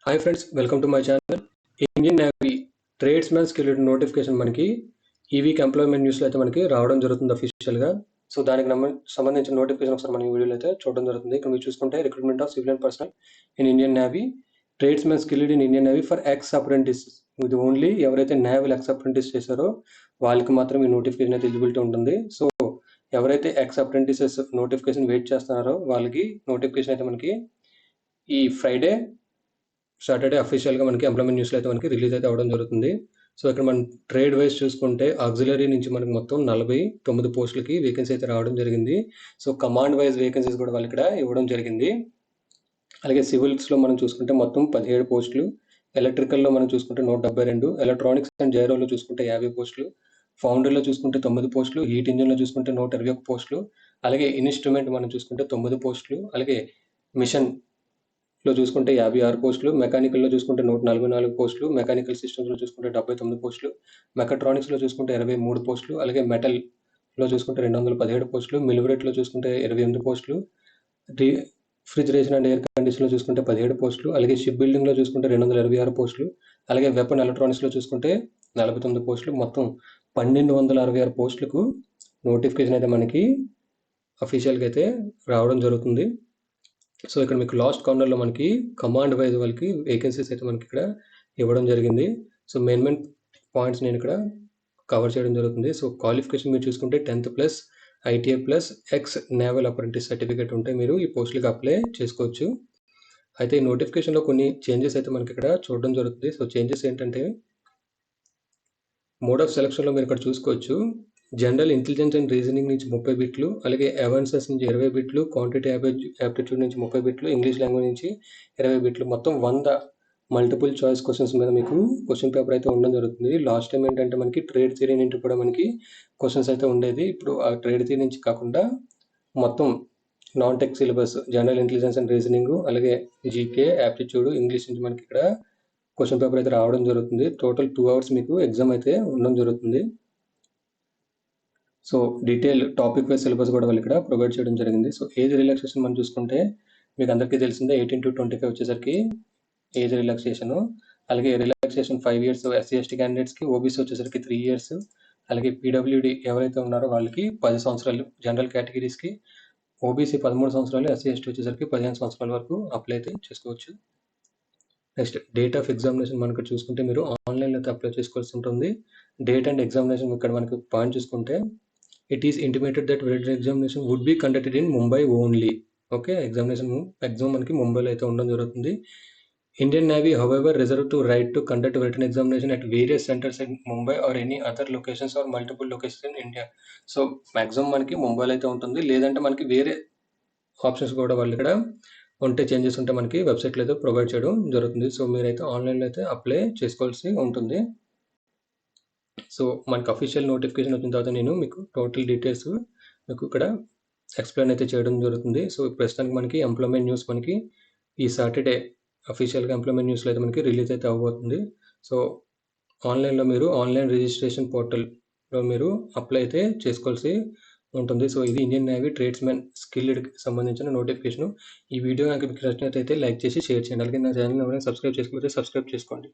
Hi friends, welcome to my channel. Indian navy tradesmen skilled notification మనకి ఈ week employment న్యూస్లో అయితే మనకి రావడం జరుగుతుంది అఫీషియల్గా. సో దానికి సంబంధించిన నోటిఫికేషన్ ఒకసారి మనం ఈ వీడియోలో అయితే చూడడం జరుగుతుంది. ఇక్కడ మీరు చూసుకుంటే recruitment of civilian personal in Indian navy, tradesmen skilled in Indian navy for X apprentice. ఇది ఓన్లీ ఎవరైతే నేవల్ ఎక్స్ అప్రెంటిస్ చేశారో వాళ్ళకి మాత్రం ఈ నోటిఫికేషన్ అయితే ఎలిజిబిలిటీ ఉంటుంది. సో ఎవరైతే ఎక్స్ అప్రెంటిసెస్ నోటిఫికేషన్ వెయిట్ చేస్తున్నారో వాళ్ళకి నోటిఫికేషన్ అయితే మనకి ఈ ఫ్రైడే సాటర్డే అఫీషియల్గా మనకి ఎంప్లాయ్మెంట్ న్యూస్లో అయితే మనకి రిలీజ్ అయితే అవ్వడం జరుగుతుంది. సో ఇక్కడ మనం ట్రేడ్ వైజ్ చూసుకుంటే ఆక్సిలరీ నుంచి మనకి మొత్తం 49 పోస్టులకి వేకెన్సీ అయితే రావడం జరిగింది. సో కమాండ్ వైజ్ వేకెన్సీస్ కూడా వాళ్ళు ఇక్కడ ఇవ్వడం జరిగింది. అలాగే సివిల్స్లో మనం చూసుకుంటే మొత్తం 17 పోస్టులు, ఎలక్ట్రికల్లో మనం చూసుకుంటే 172, ఎలక్ట్రానిక్స్ అండ్ జైరోలో చూసుకుంటే 50 పోస్టులు, ఫౌండర్లో చూసుకుంటే 9 పోస్టులు, హీట్ ఇంజిన్లో చూసుకుంటే 121 పోస్టులు, అలాగే ఇన్స్ట్రుమెంట్ మనం చూసుకుంటే 9 పోస్టులు, అలాగే మిషన్ లో చూసుకుంటే 56 పోస్టులు, మెకానికల్లో చూసుకుంటే 144 పోస్టులు, మెకానికల్ సిస్టమ్స్లో చూసుకుంటే 79 పోస్టులు, మెకాట్రానిక్స్లో చూసుకుంటే 23 పోస్టులు, అలాగే మెటల్లో చూసుకుంటే 217 పోస్టులు, మిల్వరేట్లో చూసుకుంటే 28 పోస్టులు, రిఫ్రిజిరేషన్ అండ్ ఎయిర్ కండిషన్లో చూసుకుంటే 17 పోస్టులు, అలాగే షిప్ బిల్డింగ్లో చూసుకుంటే 226 పోస్టులు, అలాగే వెపన్ ఎలక్ట్రానిక్స్లో చూసుకుంటే 49 పోస్టులు, మొత్తం 1266 పోస్టులకు నోటిఫికేషన్ అయితే మనకి అఫీషియల్గా అయితే రావడం జరుగుతుంది. సో ఇక్కడ మీకు లాస్ట్ కార్నర్లో మనకి కమాండ్ వైజ్ వాళ్ళకి వేకెన్సీస్ అయితే మనకి ఇక్కడ ఇవ్వడం జరిగింది. సో మెయిన్ పాయింట్స్ నేను ఇక్కడ కవర్ చేయడం జరుగుతుంది. సో క్వాలిఫికేషన్ మీరు చూసుకుంటే 10th plus ITI plus X naval apprentice certificate ఉంటే మీరు ఈ పోస్టులకు అప్లై చేసుకోవచ్చు. అయితే ఈ నోటిఫికేషన్లో కొన్ని చేంజెస్ అయితే మనకి ఇక్కడ చూడడం జరుగుతుంది. సో చేంజెస్ ఏంటంటే మోడ్ ఆఫ్ సెలక్షన్లో మీరు ఇక్కడ చూసుకోవచ్చు. జనరల్ ఇంటెలిజెన్స్ అండ్ రీజనింగ్ నుంచి 30 బిట్లు, అలాగే అవాన్సెస్ నుంచి 20 బిట్లు, క్వాంటిటీ యాప్టిట్యూడ్ నుంచి 30 బిట్లు, ఇంగ్లీష్ లాంగ్వేజ్ నుంచి 20 బిట్లు, మొత్తం 100 మల్టిపుల్ చాయిస్ క్వశ్చన్స్ మీద మీకు క్వశ్చన్ పేపర్ అయితే ఉండడం జరుగుతుంది. లాస్ట్ టైం ఏంటంటే మనకి ట్రేడ్ థియరీ నుంచి కూడా మనకి క్వశ్చన్స్ అయితే ఉండేది. ఇప్పుడు ఆ ట్రేడ్ థియరీ నుంచి కాకుండా మొత్తం non tech syllabus, general intelligence and reasoning, అలాగే జీకే, యాప్టిట్యూడ్, ఇంగ్లీష్ నుంచి మనకి ఇక్కడ క్వశ్చన్ పేపర్ అయితే రావడం జరుగుతుంది. టోటల్ 2 hours మీకు ఎగ్జామ్ అయితే ఉండడం జరుగుతుంది. So detail topic wise syllabus కూడా వాళ్ళు ఇక్కడ ప్రొవైడ్ చేయడం జరిగింది. సో ఏజ్ రిలాక్సేషన్ మనం చూసుకుంటే మీకు అందరికీ తెలిసిందే 18 to 25 వచ్చేసరికి ఏజ్ రిలాక్సేషన్, అలాగే రిలాక్సేషన్ 5 years ఎస్సీ ఎస్టీ క్యాండిడేట్స్కి, ఓబీసీ వచ్చేసరికి 3 years, అలాగే పీడబ్ల్యూడి ఎవరైతే ఉన్నారో వాళ్ళకి 10 సంవత్సరాలు, జనరల్ కేటగిరీస్కి ఓబీసీ 13 సంవత్సరాలు, ఎస్సీ ఎస్టీ వచ్చేసరికి 15 సంవత్సరాల వరకు అప్లై అయితే చేసుకోవచ్చు. నెక్స్ట్ డేట్ ఆఫ్ ఎగ్జామినేషన్ మనకు చూసుకుంటే మీరు ఆన్లైన్లో అయితే అప్లై చేసుకోవాల్సి ఉంటుంది. డేట్ అండ్ ఎగ్జామినేషన్ ఇక్కడ మనకు పాయింట్ చూసుకుంటే it is intimated that written examination would be conducted in Mumbai only. Okay, exam మనకి ముంబైలో అయితే ఉండడం జరుగుతుంది. Indian navy however reserved to right to conduct written examination at various centers in Mumbai or any other locations or multiple locations in India. So maximum మనకి ముంబైలో అయితే ఉంటుంది, లేదంటే మనకి వేరే ఆప్షన్స్ కూడా వాళ్ళు ఇక్కడ ఉంటే చేంజెస్ ఉంటే మనకి వెబ్సైట్లో అయితే ప్రొవైడ్ చేయడం జరుగుతుంది. సో మీరైతే ఆన్లైన్లో అయితే అప్లై చేసుకోవాల్సి ఉంటుంది. సో మనకి అఫీషియల్ నోటిఫికేషన్ వచ్చిన తర్వాత నేను మీకు టోటల్ డీటెయిల్స్ మీకు ఇక్కడ ఎక్స్ప్లెయిన్ అయితే చేయడం జరుగుతుంది. సో ప్రస్తుతానికి మనకి ఎంప్లాయ్మెంట్ న్యూస్ మనకి ఈ సాటర్డే అఫీషియల్గా ఎంప్లాయ్మెంట్ న్యూస్లో అయితే మనకి రిలీజ్ అయితే అవ్వబోతుంది. సో ఆన్లైన్లో మీరు ఆన్లైన్ రిజిస్ట్రేషన్ పోర్టల్లో మీరు అప్లై అయితే చేసుకోవాల్సి ఉంటుంది. సో ఇది ఇండియన్ నేవీ ట్రేడ్స్మెన్ స్కిల్డ్కి సంబంధించిన నోటిఫికేషన్. ఈ వీడియో కనుక మీకు నచ్చినట్లయితే లైక్ చేసి షేర్ చేయండి. అలాగే నా ఛానల్ ఎవరైనా సబ్స్క్రైబ్ చేసుకోకపోతే సబ్స్క్రైబ్ చేసుకోండి.